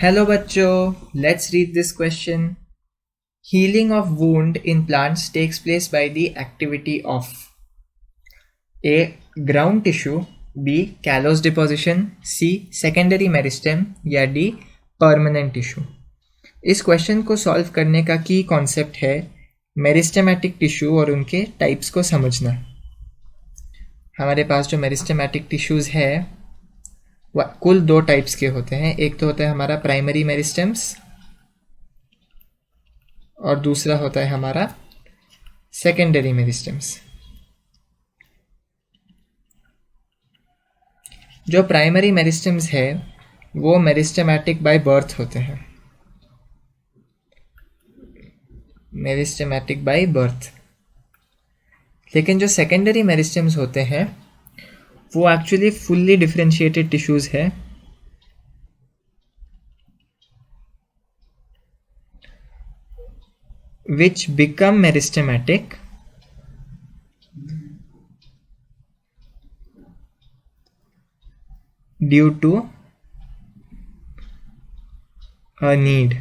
Hello बच्चों, let's read this question. Healing of wound in plants takes place by the activity of A. Ground tissue, B. Callous deposition, C. Secondary meristem या D. Permanent tissue. इस question को solve करने का की concept है meristematic tissue और उनके types को समझना। हमारे पास जो मेरिस्टेमेटिक टिश्यूज़ है वह कुल दो टाइप्स के होते हैं। एक तो होता है हमारा प्राइमरी मेरिस्टेम्स और दूसरा होता है हमारा सेकेंडरी मेरिस्टेम्स। जो प्राइमरी मेरिस्टेम्स है वो मेरिस्टेमेटिक बाय बर्थ होते हैं, मेरिस्टेमेटिक बाय बर्थ। लेकिन जो सेकेंडरी मेरिस्टेम्स होते हैं वो एक्चुअली फुल्ली डिफरेंशिएटेड टिश्यूज़ है which become meristematic due to a need।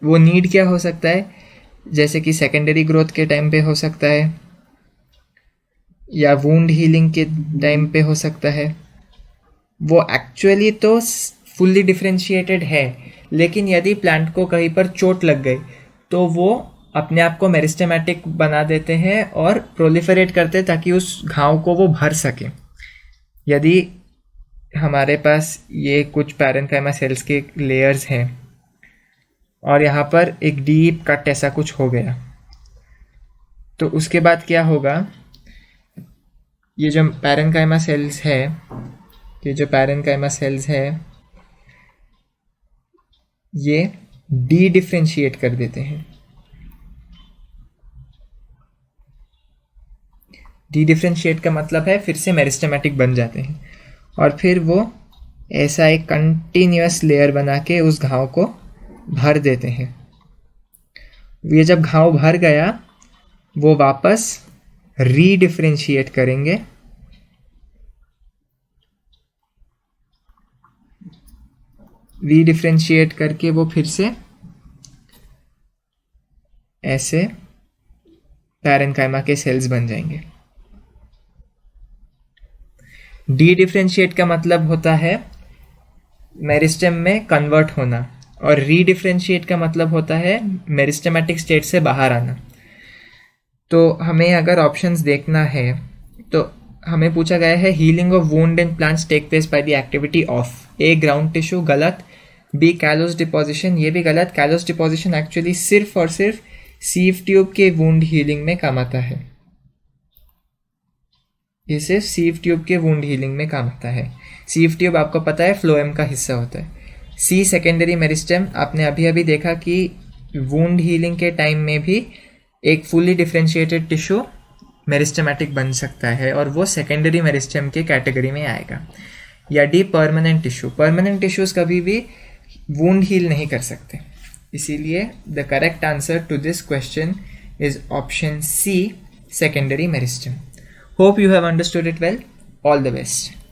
वो नीड क्या हो सकता है? जैसे कि सेकेंडरी ग्रोथ के टाइम पे हो सकता है या वुंड हीलिंग के टाइम पे हो सकता है। वो एक्चुअली तो फुल्ली डिफरेंशिएटेड है, लेकिन यदि प्लांट को कहीं पर चोट लग गई तो वो अपने आप को मेरिस्टेमेटिक बना देते हैं और प्रोलिफरेट करते हैं ताकि उस घाव को वो भर सके। यदि हमारे पास ये कुछ पैरेन्काइमा सेल्स के लेयर्स हैं और यहाँ पर एक डीप कट ऐसा कुछ हो गया तो उसके बाद क्या होगा? ये जो पैरेन्काइमा सेल्स है ये डी डिफ्रेंशिएट कर देते हैं। डी डिफ्रेंशिएट का मतलब है फिर से मेरिस्टेमेटिक बन जाते हैं और फिर वो ऐसा एक कंटिन्यूअस लेयर बना के उस घाव को भर देते हैं। ये जब घाव भर गया वो वापस रीडिफ्रेंशिएट करेंगे, रीडिफ्रेंशिएट करके वो फिर से ऐसे पैरेन्काइमा के सेल्स बन जाएंगे। डी डिफ्रेंशिएट का मतलब होता है मेरिस्टेम में कन्वर्ट होना और रीडिफ्रेंशिएट का मतलब होता है मेरिस्टेमेटिक स्टेट से बाहर आना। तो हमें अगर ऑप्शंस देखना है तो हमें पूछा गया है healing of wound in plants take place by the activity of a ground tissue, गलत। बी कैलोस डिपोजिशन, ये भी गलत। कैलोस डिपोजिशन एक्चुअली सिर्फ और सिर्फ सीव ट्यूब के वुंड हीलिंग में काम आता है। ये सिर्फ सीव ट्यूब के वुंड हीलिंग में काम आता है। सीव ट्यूब आपको पता है फ्लोएम का हिस्सा होता है। सी सेकेंडरी मेरिस्टेम, आपने अभी अभी देखा कि वुंड हीलिंग के टाइम में भी एक फुल्ली डिफरेंशिएटेड टिश्यू मेरिस्टेमेटिक बन सकता है और वो सेकेंडरी मेरिस्टेम के कैटेगरी में आएगा। या D permanent tissue, permanent tissues कभी भी वुंड हील नहीं कर सकते। इसीलिए the correct answer to this question is option C, secondary meristem. Hope you have understood it well. All the best.